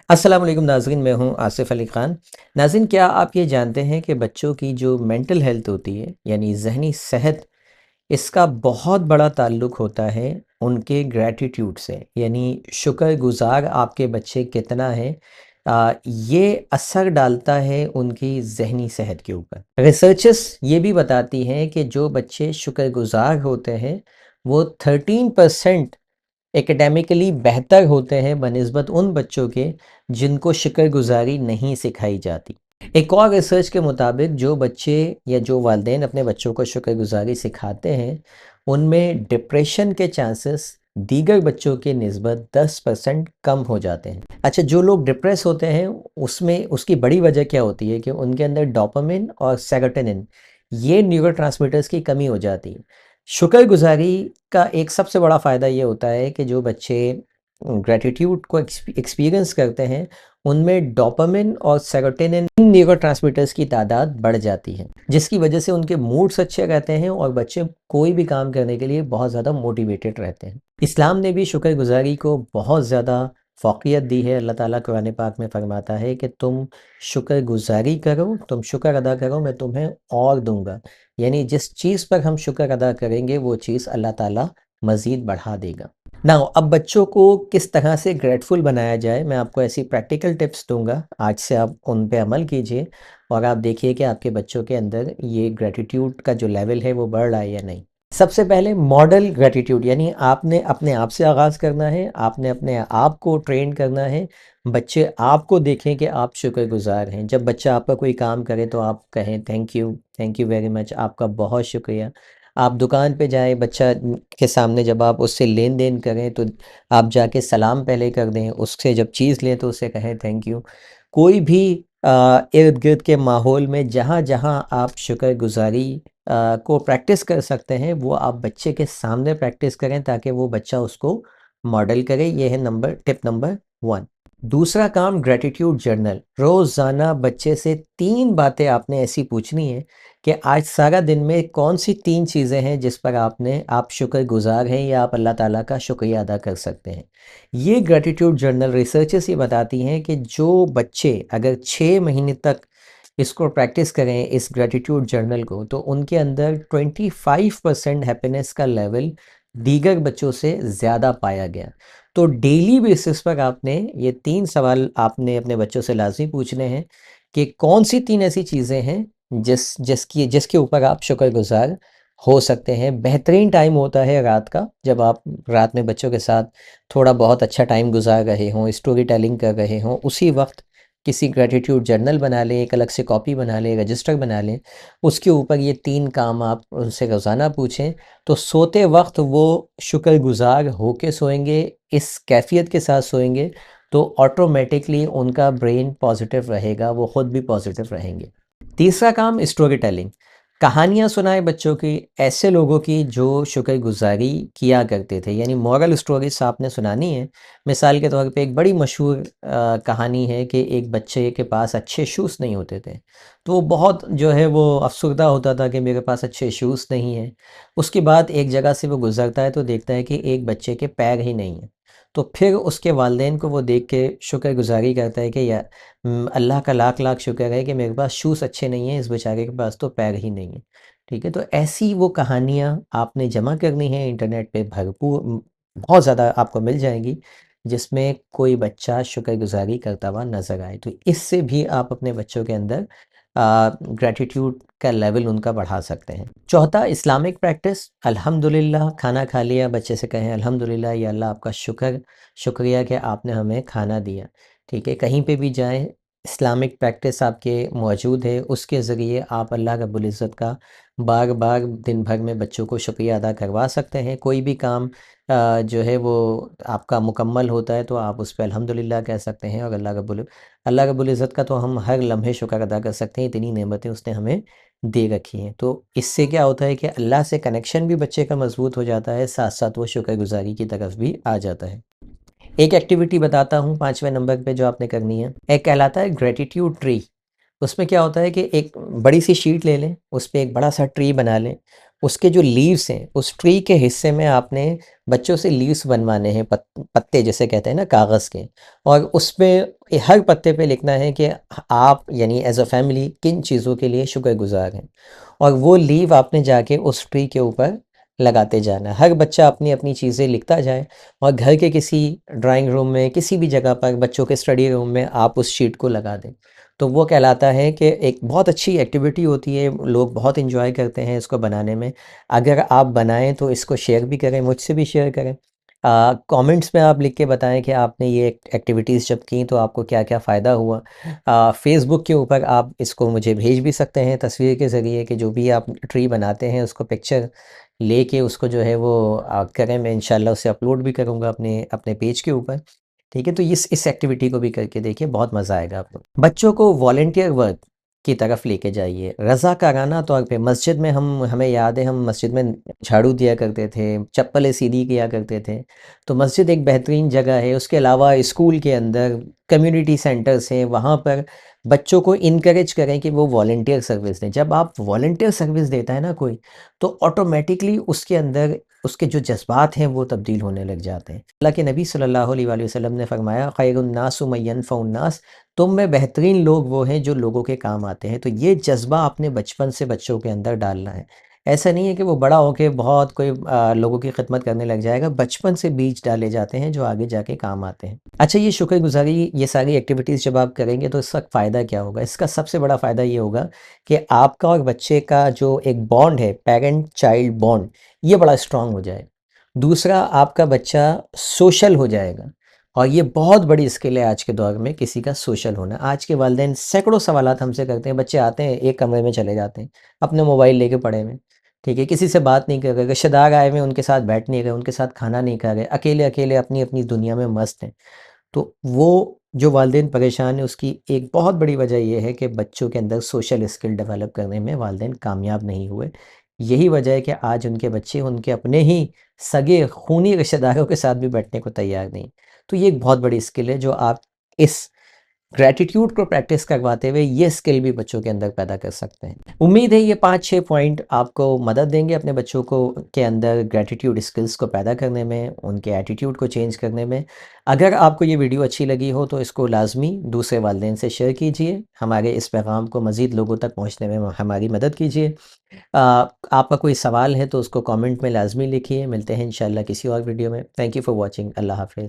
अस्सलाम वालेकुम नाज़रीन, मैं हूं आसिफ़ अली ख़ान। नाज़रीन, क्या आप ये जानते हैं कि बच्चों की जो मेंटल हेल्थ होती है यानी ज़हनी सेहत, इसका बहुत बड़ा ताल्लुक़ होता है उनके ग्रैटिट्यूड से, यानी शुक्रगुज़ार आपके बच्चे कितना है, ये असर डालता है उनकी ज़हनी सेहत के ऊपर। रिसर्चेस ये भी बताती हैं कि जो बच्चे शुक्रगुज़ार होते हैं वो 13% एकेडमिकली बेहतर होते हैं बनिस्बत उन बच्चों के जिनको शुक्रगुज़ारी नहीं सिखाई जाती। एक और रिसर्च के मुताबिक जो बच्चे या जो वालिदैन अपने बच्चों को शुक्रगुज़ारी सिखाते हैं, उनमें डिप्रेशन के चांसेस दीगर बच्चों के निस्बत 10% कम हो जाते हैं। अच्छा, जो लोग डिप्रेस होते हैं उसमें उसकी बड़ी वजह क्या होती है कि उनके अंदर डोपामिन और सेरोटोनिन, ये न्यूरोट्रांसमीटर्स की कमी हो जाती है। शुक्रगुज़ारी का एक सबसे बड़ा फ़ायदा ये होता है कि जो बच्चे ग्रैटिट्यूड को एक्सपीरियंस करते हैं, उनमें डोपामिन और सेरोटोनिन, इन न्यूरोट्रांसमीटर्स की तादाद बढ़ जाती है, जिसकी वजह से उनके मूड्स अच्छे रहते हैं और बच्चे कोई भी काम करने के लिए बहुत ज़्यादा मोटिवेटेड रहते हैं। इस्लाम ने भी शुक्रगुज़ारी को बहुत ज़्यादा फ़ौक़ियत दी है। अल्लाह ताला कुरान पाक में फ़रमाता है कि तुम शुक्रगुज़ारी करो, तुम शुक्र अदा करो, मैं तुम्हें और दूँगा। यानी जिस चीज़ पर हम शुक्र अदा करेंगे वो चीज़ अल्लाह ताला मज़ीद बढ़ा देगा। नाउ अब बच्चों को किस तरह से ग्रेटफुल बनाया जाए, मैं आपको ऐसी प्रैक्टिकल टिप्स दूँगा। आज से आप उन पे अमल कीजिए और आप देखिए कि आपके बच्चों के अंदर ये ग्रैटिट्यूड का जो लेवल है वो बढ़ रहा है या नहीं। सबसे पहले मॉडल ग्रैटिट्यूड, यानी आपने अपने आप से आगाज़ करना है, आपने अपने आप को ट्रेन करना है। बच्चे आपको देखें कि आप शुक्रगुज़ार हैं। जब बच्चा आपका कोई काम करे तो आप कहें थैंक यू वेरी मच, आपका बहुत शुक्रिया। आप दुकान पे जाएँ, बच्चा के सामने जब आप उससे लेन-देन करें तो आप जाके सलाम पहले कर दें, उससे जब चीज़ लें तो उससे कहें थैंक यू। कोई भी इर्द-गिर्द के माहौल में जहाँ-जहाँ आप शुक्रगुज़ारी को प्रैक्टिस कर सकते हैं, वो आप बच्चे के सामने प्रैक्टिस करें ताकि वो बच्चा उसको मॉडल करे। ये है टिप नंबर 1। दूसरा काम, ग्रैटिट्यूड जर्नल। रोज़ाना बच्चे से 3 बातें आपने ऐसी पूछनी है कि आज सारा दिन में कौन-सी 3 चीज़ें हैं जिस पर आप शुक्रगुज़ार हैं या आप अल्लाह ताला का शुक्रिया अदा कर सकते हैं। ये ग्रैटिट्यूड जर्नल, रिसर्चेस ये बताती हैं कि जो बच्चे अगर 6 महीने तक इसको प्रैक्टिस करें, इस ग्रैटिट्यूड जर्नल को, तो उनके अंदर 25% हैप्पीनेस का लेवल दीगर बच्चों से ज़्यादा पाया गया। तो डेली बेसिस पर आपने ये 3 सवाल आपने अपने बच्चों से लाज़मी पूछने हैं कि कौन-सी 3 ऐसी चीज़ें हैं जिसके ऊपर आप शुक्रगुज़ार हो सकते हैं। बेहतरीन टाइम होता है रात का, जब आप रात में बच्चों के साथ थोड़ा बहुत अच्छा टाइम गुज़ार रहे हों, स्टोरी टेलिंग कर रहे हों, उसी वक़्त किसी ग्रैटिट्यूड जर्नल बना लें, एक अलग से कॉपी बना लें, रजिस्टर बना लें, उसके ऊपर ये 3 काम आप उनसे रोज़ाना पूछें, तो सोते वक़्त वो शुक्रगुज़ार होके सोएँगे, इस कैफ़ियत के साथ सोएँगे, तो ऑटोमैटिकली उनका ब्रेन पॉज़िटिव रहेगा, वो ख़ुद भी पॉज़िटिव रहेंगे। तीसरा काम, स्टोरी टेलिंग। कहानियाँ सुनाएँ बच्चों की, ऐसे लोगों की जो शुक्रगुज़ारी किया करते थे, यानी मोरल स्टोरीज़ आपने सुनानी है। मिसाल के तौर पे एक बड़ी मशहूर कहानी है कि एक बच्चे के पास अच्छे शूज़ नहीं होते थे। तो वो बहुत जो है वो अफ़सुर्दा होता था कि मेरे पास अच्छे शूज़ नहीं हैं। उसके बाद एक जगह से वो गुज़रता है तो देखता है कि एक बच्चे के पैर ही नहीं हैं। तो फिर उसके वालिदैन को वो देख के शुक्रगुज़ारी करता है कि अल्लाह का लाख लाख शुक्र है कि मेरे पास शूज़ अच्छे नहीं हैं, इस बेचारे के पास तो पैर ही नहीं है। ठीक है, तो ऐसी वो कहानियाँ आपने जमा करनी है इंटरनेट पे, भरपूर बहुत ज़्यादा आपको मिल जाएंगी जिसमें कोई बच्चा शुक्रगुज़ारी करता हुआ नज़र आए। तो इससे भी आप अपने बच्चों के अंदर ग्रैटिट्यूड का लेवल उनका बढ़ा सकते हैं। चौथा, इस्लामिक प्रैक्टिस। अल्हम्दुलिल्लाह, खाना खा लिया, बच्चे से कहें अल्हम्दुलिल्लाह, या अल्लाह आपका शुक्रिया कि आपने हमें खाना दिया। ठीक है, कहीं पे भी जाएँ, इस्लामिक प्रैक्टिस आपके मौजूद है, उसके ज़रिए आप अल्लाह रब्बुल इज़्ज़त का बार-बार दिन भर में बच्चों को शुक्रिया अदा करवा सकते हैं। कोई भी काम जो है वो आपका मुकम्मल होता है तो आप उस पे अल्हम्दुलिल्लाह कह सकते हैं, और अल्लाह रब्बुल इज़्ज़त का तो हम हर लम्हे शुक्र अदा कर सकते हैं, इतनी नेमतें उसने हमें दे रखी हैं। तो इससे क्या होता है कि अल्लाह से कनेक्शन भी बच्चे का मज़बूत हो जाता है, साथ-साथ वो शुक्रगुज़ारी की तरफ भी आ जाता है। एक एक्टिविटी बताता हूँ 5वें नंबर पे जो आपने करनी है, एक कहलाता है ग्रैटिट्यूड ट्री। उसमें क्या होता है कि एक बड़ी सी शीट ले लें, उस पे एक बड़ा सा ट्री बना लें। उसके जो लीव्स हैं, उस ट्री के हिस्से में आपने बच्चों से लीव्स बनवाने हैं, पत्ते जिसे कहते हैं ना कागज़ के, और उसमें हर पत्ते पे लिखना है कि आप यानी एज अ फैमिली किन चीज़ों के लिए शुक्रगुजार हैं, और वो लीव आपने जाके उस ट्री के ऊपर लगाते जाना है। हर बच्चा अपनी अपनी चीज़ें लिखता जाए, और घर के किसी ड्राइंग रूम में, किसी भी जगह पर, बच्चों के स्टडी रूम में आप उस शीट को लगा दें। तो वो कहलाता है कि एक बहुत अच्छी एक्टिविटी होती है, लोग बहुत इन्जॉय करते हैं इसको बनाने में। अगर आप बनाएं तो इसको शेयर भी करें, मुझसे भी शेयर करें। कमेंट्स में आप लिख के बताएं कि आपने ये एक्टिविटीज़ जब की तो आपको क्या क्या फ़ायदा हुआ। फेसबुक के ऊपर आप इसको मुझे भेज भी सकते हैं तस्वीर के ज़रिए, कि जो भी आप ट्री बनाते हैं उसको पिक्चर लेके उसको जो है वो करें। मैं इंशाल्लाह उसे अपलोड भी करूँगा अपने अपने पेज के ऊपर। ठीक है, तो इस एक्टिविटी को भी करके देखिए, बहुत मज़ा आएगा आपको। बच्चों को वॉलंटियर वर्क की तरफ लेके जाइए, रज़ाकाराना तौर पे। मस्जिद में हमें याद है, हम मस्जिद में झाड़ू दिया करते थे, चप्पलें सीधी किया करते थे। तो मस्जिद एक बेहतरीन जगह है। उसके अलावा स्कूल के अंदर कम्युनिटी सेंटर्स हैं, वहाँ पर बच्चों को इनकरेज करें कि वो वॉलंटियर सर्विस दें। जब आप वॉलंटियर सर्विस देता है ना कोई, तो ऑटोमेटिकली उसके अंदर उसके जो जज्बात हैं वो तब्दील होने लग जाते हैं। अल्लाह के नबी सल्लल्लाहु अलैहि वसल्लम ने फरमाया, खैरुन्नासु मन यनफ़उन्नास, तुम में बेहतरीन लोग वो हैं जो लोगों के काम आते हैं। तो ये जज्बा आपने बचपन से बच्चों के अंदर डालना है। ऐसा नहीं है कि वो बड़ा होके बहुत कोई लोगों की खिदमत करने लग जाएगा। बचपन से बीज डाले जाते हैं जो आगे जाके काम आते हैं। अच्छा, ये शुक्रगुज़ारी, ये सारी एक्टिविटीज़ जब आप करेंगे तो इसका फ़ायदा क्या होगा? इसका सबसे बड़ा फ़ायदा ये होगा कि आपका और बच्चे का जो एक बॉन्ड है, पेरेंट चाइल्ड बॉन्ड, ये बड़ा स्ट्रॉन्ग हो जाएगा। दूसरा, आपका बच्चा सोशल हो जाएगा, और ये बहुत बड़ी स्किल है आज के दौर में, किसी का सोशल होना। आज के वालिदैन सैकड़ों सवालात हमसे करते हैं। बच्चे आते हैं, एक कमरे में चले जाते हैं, अपने मोबाइल लेके पड़े हुए हैं। ठीक है, किसी से बात नहीं कर रहे, रिश्तेदार आए हुए हैं उनके साथ बैठ नहीं रहे, उनके साथ खाना नहीं खा रहे, अकेले अकेले अपनी अपनी दुनिया में मस्त हैं। तो वो जो वालिदैन परेशान है, उसकी एक बहुत बड़ी वजह ये है कि बच्चों के अंदर सोशल स्किल डेवलप करने में वालिदैन कामयाब नहीं हुए। यही वजह है कि आज उनके बच्चे उनके अपने ही सगे खूनी रिश्तेदारों के साथ भी बैठने को तैयार नहीं। तो ये एक बहुत बड़ी स्किल है जो आप इस ग्रैटिट्यूड को प्रैक्टिस करवाते हुए ये स्किल भी बच्चों के अंदर पैदा कर सकते हैं। उम्मीद है ये 5-6 पॉइंट आपको मदद देंगे अपने बच्चों को के अंदर ग्रैटिट्यूड स्किल्स को पैदा करने में, उनके एटीट्यूड को चेंज करने में। अगर आपको ये वीडियो अच्छी लगी हो तो इसको लाजमी दूसरे वालिदैन से शेयर कीजिए। हमारे इस पैगाम को मज़ीद लोगों तक पहुँचने में हमारी मदद कीजिए। आपका कोई सवाल है तो उसको कमेंट में लाजमी लिखिए। मिलते हैं इंशाल्लाह किसी और वीडियो में। Thank you for watching. अल्लाह हाफ़िज़।